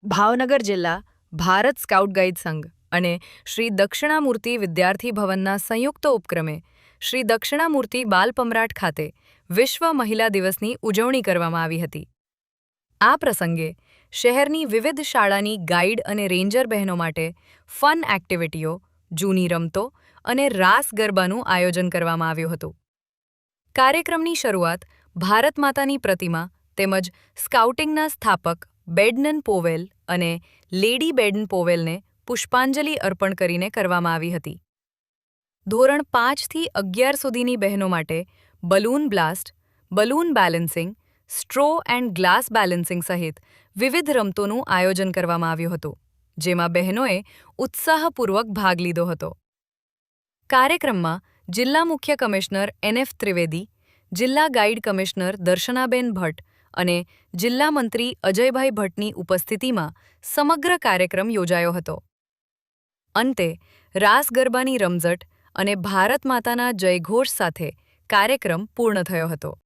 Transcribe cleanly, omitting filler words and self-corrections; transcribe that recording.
ભાવનગર જિલ્લા Bharat scout guide સંઘ અને શ્રી દક્ષિણામૂર્તિ વિદ્યાર્થી ભવનના સંયુક્ત ઉપક્રમે શ્રી દક્ષિણામૂર્તિ બાલપમરાટ ખાતે વિશ્વ મહિલા દિવસની ઉજવણી કરવામાં આવી હતી. આ પ્રસંગે શહેરની વિવિધ શાળાની ગાઈડ અને રેન્જર બહેનો માટે ફન એક્ટિવિટીઓ, જૂની રમતો અને રાસ ગરબાનું આયોજન કરવામાં આવ્યું હતું. કાર્યક્રમની શરૂઆત ભારત માતાની પ્રતિમા તેમજ સ્કાઉટિંગના સ્થાપક બેડનન પોવેલ અને લેડી બેડન પોવેલને પુષ્પાંજલિ અર્પણ કરીને કરવામાં આવી હતી. ધોરણ 5 થી 11 સુધીની બહેનો માટે balloon blast, balloon balancing, straw and glass balancing સહિત વિવિધ રમતોનું આયોજન કરવામાં આવ્યું હતું, જેમાં બહેનોએ ઉત્સાહપૂર્વક ભાગ લીધો હતો. કાર્યક્રમમાં જિલ્લા મુખ્ય કમિશનર NF ત્રિવેદી, જિલ્લા ગાઈડ કમિશનર દર્શનાબેન ભટ્ટ અને જિલ્લા મંત્રી અજયભાઈ ભટ્ટની ઉપસ્થિતિમાં સમગ્ર કાર્યક્રમ યોજાયો હતો. અંતે રાસ ગરબાની રમઝટ અને ભારત માતાના જયઘોષ સાથે કાર્યક્રમ પૂર્ણ થયો હતો.